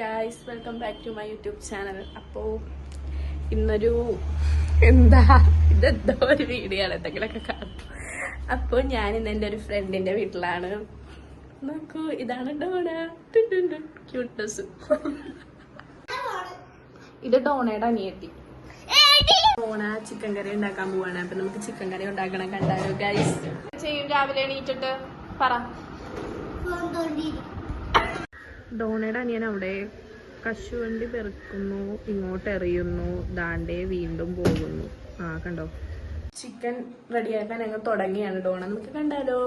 Guys, welcome back to my YouTube channel. അപ്പോൾ ഇന്നൊരു ഇതെന്തോ ഒരു വീഡിയോ ആണ്, എന്തെങ്കിലുമൊക്കെ കാണും. അപ്പോൾ ഞാൻ ഇന്ന് എൻ്റെ ഒരു ഫ്രണ്ടിന്റെ വീട്ടിലാണ്. നോക്കൂ, ഇതാണ് ഡോണ. ക്യൂട്ട്നെസ്. ഇത് ഡോണയുടെ അനിയത്തി. ഡോണ ചിക്കൻ കറി ഉണ്ടാക്കാൻ പോവാണ്. അപ്പൊ നമുക്ക് ചിക്കൻ കറി ഉണ്ടാക്കണം. കണ്ടാലോ ഗൈസ്? ചെയ്യും രാവിലെ എണീറ്റിട്ട് പറ. ഡോണയുടെ അനിയൻ അവിടെ കശുവണ്ടി പെറുക്കുന്നു, ഇങ്ങോട്ട് എറിയുന്നു, ദാണ്ടേ വീണ്ടും പോകുന്നു. കണ്ടോ, ചിക്കൻ റെഡിയാക്കാൻ ഞങ്ങൾ തുടങ്ങിയാണ്. ഡോണ നമുക്ക് കണ്ടാലോ?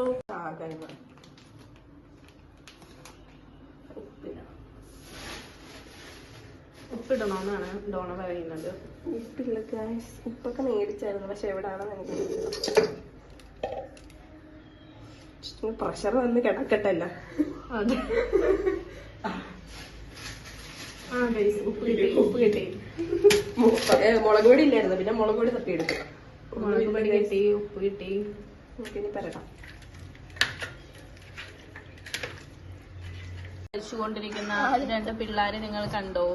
ഉപ്പിടണമെന്നാണ് ഡോണ പറയുന്നത്. ഉപ്പില്ല ഗൈസ്, ഉപ്പൊക്കെ മേടിച്ചായിരുന്നു, പക്ഷെ എവിടാണെന്ന് എനിക്ക് പ്രഷർ വന്ന് കിടക്കട്ടല്ല. അതെ, ഉപ്പ് കിട്ടി. മുളക് പൊടി ഇല്ലായിരുന്നു, പിന്നെ മുളക് പൊടി തട്ടിയെടുത്തു. മുളക് പൊടി കിട്ടി, ഉപ്പ് കിട്ടി. നമുക്കിനി പറയണം. കഴിച്ചുകൊണ്ടിരിക്കുന്ന രണ്ട് പിള്ളേരെ നിങ്ങൾ കണ്ടോ?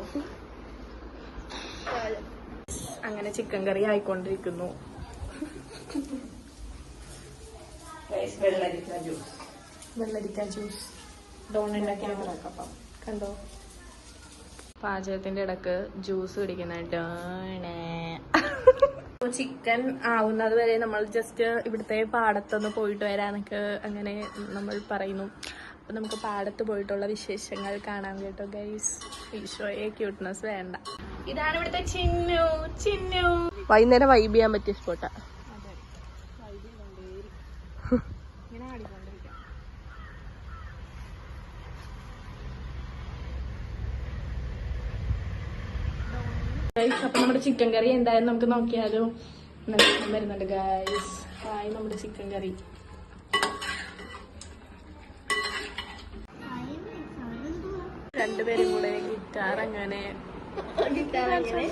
അങ്ങനെ ചിക്കൻ കറി ആയിക്കൊണ്ടിരിക്കുന്നു. വെള്ളരിക്ക ജ്യൂസ് ഡോണ ഉണ്ടാക്കിയ കണ്ടോ? പാചകത്തിന്റെ ഇടക്ക് ജ്യൂസ് കുടിക്കുന്നുണ്ട്. ചിക്കൻ ആവുന്നത് വരെ നമ്മൾ ജസ്റ്റ് ഇവിടുത്തെ പാടത്തൊന്ന് പോയിട്ട് വരാനൊക്കെ അങ്ങനെ നമ്മൾ പറയുന്നു. അപ്പൊ നമുക്ക് പാടത്ത് പോയിട്ടുള്ള വിശേഷങ്ങൾ കാണാൻ കേട്ടോ ഗൈസ്. ഈശോയെ, ക്യൂട്ട്നെസ് വേണ്ട. ഇതാണ് ഇവിടുത്തെ ചിന്നു. വൈകുന്നേരം വൈബ് ചെയ്യാൻ പറ്റിയ സ്പോട്ടാ. അപ്പൊ നമ്മുടെ ചിക്കൻ കറി എന്തായാലും നമുക്ക് നോക്കിയാലോ? വരുന്നുണ്ട് ഗൈസ്. ഹായ്, നമ്മുടെ ചിക്കൻ കറി. രണ്ടുപേരും കൂടെ ഗിറ്റാർ അങ്ങനെ സാറേ